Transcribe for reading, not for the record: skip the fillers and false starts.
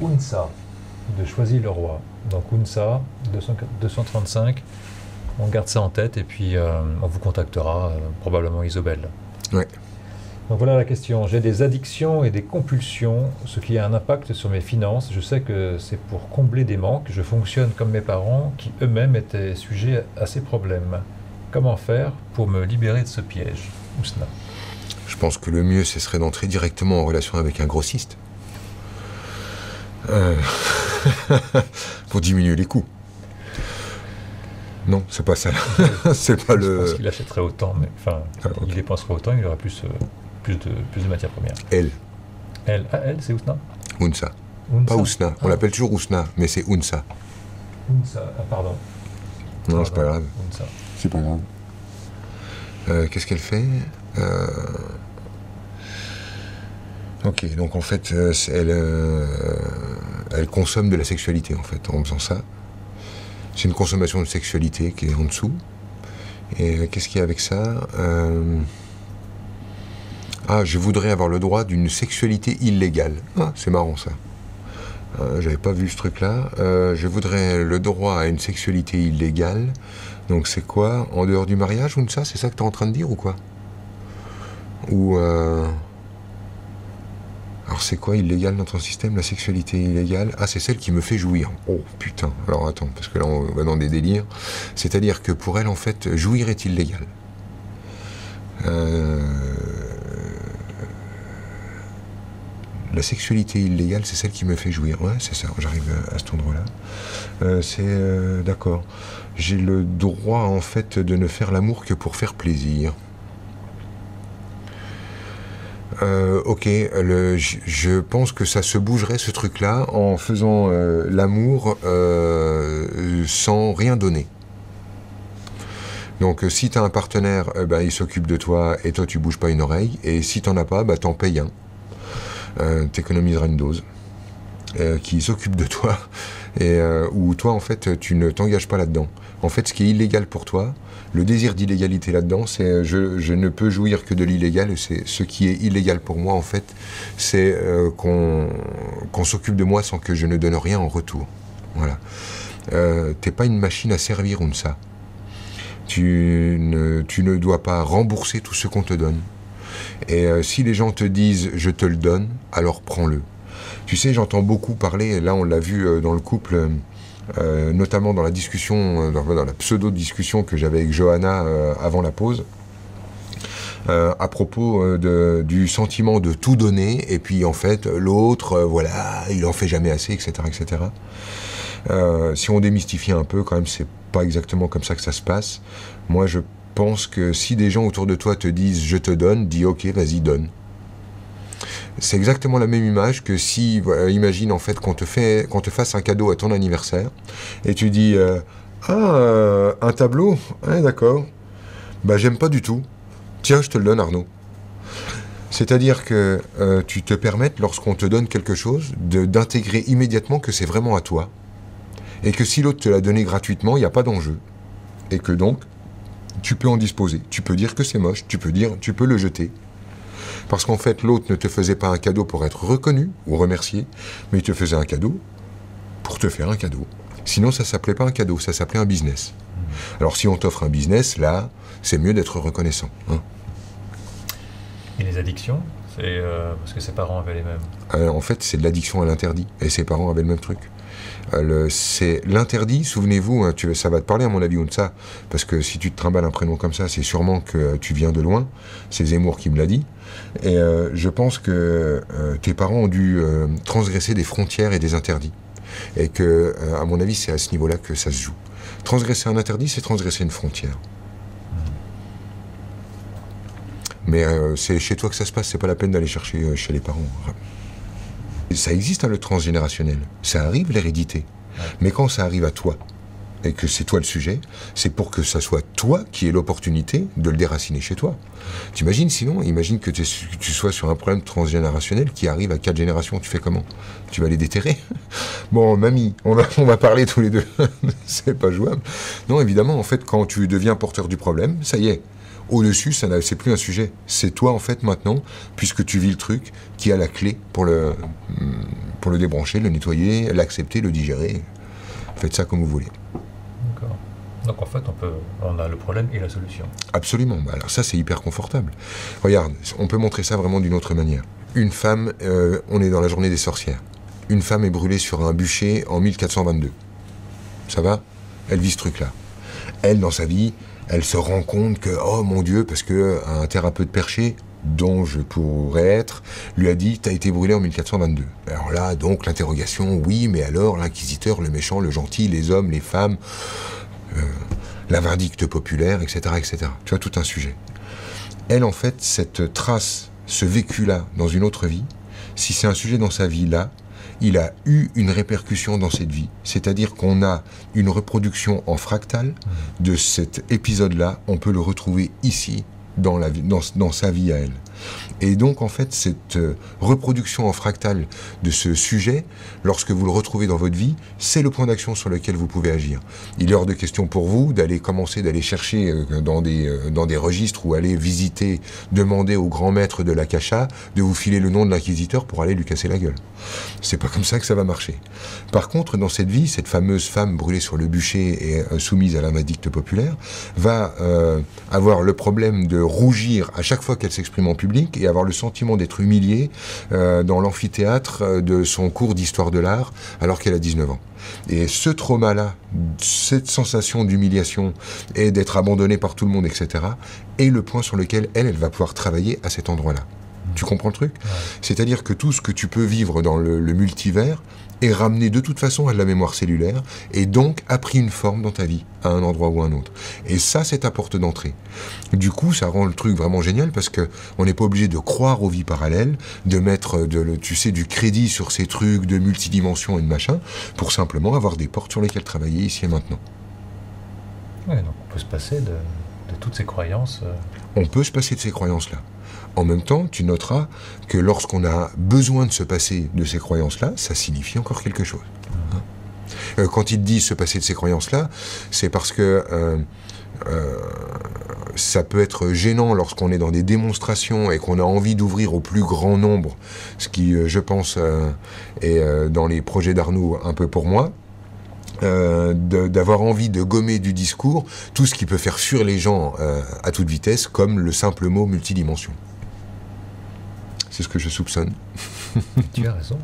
UNSA de Choisis le Roi. Donc UNSA 235, on garde ça en tête et puis on vous contactera, probablement Isobel. Ouais. Donc voilà la question. J'ai des addictions et des compulsions, ce qui a un impact sur mes finances. Je sais que c'est pour combler des manques. Je fonctionne comme mes parents qui eux-mêmes étaient sujets à ces problèmes. Comment faire pour me libérer de ce piège, Ousna? Je pense que le mieux, ce serait d'entrer directement en relation avec un grossiste. Pour diminuer les coûts. Non, c'est pas ça. C'est pas Je le... pense qu'il achèterait autant, mais enfin, okay. Il dépenserait autant, il aurait plus de matières premières. Elle, c'est Ousna? UNSA. Pas Ousna. On l'appelle toujours Ousna, mais c'est UNSA. UNSA, pardon. Non, c'est pas grave. UNSA. C'est pas grave. Qu'est-ce qu'elle fait Ok, donc en fait, elle consomme de la sexualité, en fait, en faisant ça. C'est une consommation de sexualité qui est en dessous. Et qu'est-ce qu'il y a avec ça je voudrais avoir le droit d'une sexualité illégale. Ah, c'est marrant, ça. J'avais pas vu ce truc-là. Je voudrais le droit à une sexualité illégale. Donc c'est quoi? En dehors du mariage ou ça? C'est ça que tu es en train de dire ou quoi? Ou... Alors c'est quoi illégal dans ton système? La sexualité illégale? Ah, c'est celle qui me fait jouir. Oh putain, alors attends, parce que là on va dans des délires. C'est-à-dire que pour elle, en fait, jouir est illégal. La sexualité illégale, c'est celle qui me fait jouir. Ouais, c'est ça, j'arrive à cet endroit-là. D'accord. J'ai le droit, en fait, de ne faire l'amour que pour faire plaisir. Ok, je pense que ça se bougerait ce truc-là en faisant l'amour sans rien donner. Donc si tu as un partenaire, il s'occupe de toi et toi tu bouges pas une oreille, et si t'en as pas, t'en payes un. T'économiseras une dose qui s'occupe de toi et où toi en fait tu ne t'engages pas là-dedans. En fait, ce qui est illégal pour toi, le désir d'illégalité là-dedans, c'est je ne peux jouir que de l'illégal, et c'est ce qui est illégal pour moi en fait, c'est qu'on s'occupe de moi sans que je ne donne rien en retour. Voilà. T'es pas une machine à servir ou ça. Tu ne dois pas rembourser tout ce qu'on te donne. Et si les gens te disent « je te le donne », alors prends-le. Tu sais, j'entends beaucoup parler, et là on l'a vu dans le couple, notamment dans la discussion, dans la pseudo-discussion que j'avais avec Johanna avant la pause, à propos du sentiment de tout donner, et puis en fait l'autre, voilà, il en fait jamais assez, etc. etc. Si on démystifie un peu, quand même, c'est pas exactement comme ça que ça se passe. Moi, je pense que si des gens autour de toi te disent « je te donne », dis « ok, vas-y, donne ». C'est exactement la même image que si, imagine en fait qu'on te fasse un cadeau à ton anniversaire, et tu dis un tableau, ouais, d'accord, j'aime pas du tout, tiens, je te le donne, Arnaud. C'est-à-dire que tu te permettes, lorsqu'on te donne quelque chose, d'intégrer immédiatement que c'est vraiment à toi, et que si l'autre te l'a donné gratuitement, il n'y a pas d'enjeu, et que donc tu peux en disposer. Tu peux dire que c'est moche, tu peux le jeter. Parce qu'en fait, l'autre ne te faisait pas un cadeau pour être reconnu ou remercié, mais il te faisait un cadeau pour te faire un cadeau. Sinon, ça s'appelait pas un cadeau, ça s'appelait un business. Alors, si on t'offre un business, là, c'est mieux d'être reconnaissant. Hein. Et les addictions? C'est parce que ses parents avaient les mêmes. En fait, c'est de l'addiction à l'interdit. Et ses parents avaient le même truc. C'est l'interdit, souvenez-vous, hein, ça va te parler à mon avis, Ounsa, parce que si tu te trimbales un prénom comme ça, c'est sûrement que tu viens de loin. C'est Zemmour qui me l'a dit. Et je pense que tes parents ont dû transgresser des frontières et des interdits. Et que, à mon avis, c'est à ce niveau-là que ça se joue. Transgresser un interdit, c'est transgresser une frontière. Mais c'est chez toi que ça se passe, c'est pas la peine d'aller chercher chez les parents. Ça existe, hein, le transgénérationnel. Ça arrive, l'hérédité. Ouais. Mais quand ça arrive à toi, et que c'est toi le sujet, c'est pour que ça soit toi qui ait l'opportunité de le déraciner chez toi. T'imagines sinon, imagine que tu sois sur un problème transgénérationnel qui arrive à 4 générations, tu fais comment? Tu vas les déterrer? Bon, mamie, on va parler tous les deux. C'est pas jouable. Non, évidemment, en fait, quand tu deviens porteur du problème, ça y est, Au-dessus, c'est plus un sujet. C'est toi, en fait, maintenant, puisque tu vis le truc, qui a la clé pour le débrancher, le nettoyer, l'accepter, le digérer. Faites ça comme vous voulez. D'accord. Donc en fait, on a le problème et la solution. Absolument. Alors ça, c'est hyper confortable. Regarde, on peut montrer ça vraiment d'une autre manière. Une femme, on est dans la journée des sorcières. Une femme est brûlée sur un bûcher en 1422. Ça va? Elle vit ce truc-là. Elle, dans sa vie, elle se rend compte que, oh mon Dieu, parce qu'un thérapeute perché, dont je pourrais être, lui a dit « t'as été brûlé en 1422 ». Alors là, donc, l'interrogation, oui, mais alors, l'inquisiteur, le méchant, le gentil, les hommes, les femmes, la vindicte populaire, etc., etc. Tu vois, tout un sujet. Elle, en fait, cette trace, ce vécu-là, dans une autre vie, si c'est un sujet dans sa vie là, il a eu une répercussion dans cette vie. C'est-à-dire qu'on a une reproduction en fractal de cet épisode-là. On peut le retrouver ici, dans sa vie à elle. Et donc, en fait, cette reproduction en fractal de ce sujet, lorsque vous le retrouvez dans votre vie, c'est le point d'action sur lequel vous pouvez agir. Il est hors de question pour vous d'aller chercher dans des registres ou aller visiter, demander au grand maître de l'Akasha de vous filer le nom de l'inquisiteur pour aller lui casser la gueule. C'est pas comme ça que ça va marcher. Par contre, dans cette vie, cette fameuse femme brûlée sur le bûcher et soumise à la vindicte populaire va avoir le problème de rougir à chaque fois qu'elle s'exprime en public et avoir le sentiment d'être humiliée dans l'amphithéâtre de son cours d'histoire de l'art alors qu'elle a 19 ans. Et ce trauma-là, cette sensation d'humiliation et d'être abandonnée par tout le monde, etc., est le point sur lequel elle va pouvoir travailler à cet endroit-là. Tu comprends le truc? Ouais. C'est-à-dire que tout ce que tu peux vivre dans le multivers est ramené de toute façon à de la mémoire cellulaire et donc a pris une forme dans ta vie, à un endroit ou à un autre. Et ça, c'est ta porte d'entrée. Du coup, ça rend le truc vraiment génial parce qu'on n'est pas obligé de croire aux vies parallèles, de mettre du crédit sur ces trucs de multidimension et de machin, pour simplement avoir des portes sur lesquelles travailler ici et maintenant. Ouais, donc on peut se passer de toutes ces croyances. On peut se passer de ces croyances-là. En même temps, tu noteras que lorsqu'on a besoin de se passer de ces croyances-là, ça signifie encore quelque chose. Quand il te dit se passer de ces croyances-là, c'est parce que ça peut être gênant lorsqu'on est dans des démonstrations et qu'on a envie d'ouvrir au plus grand nombre, ce qui, je pense, est dans les projets d'Arnaud un peu pour moi. D'avoir envie de gommer du discours tout ce qui peut faire fuir les gens à toute vitesse, comme le simple mot multidimension. C'est ce que je soupçonne. Tu as raison.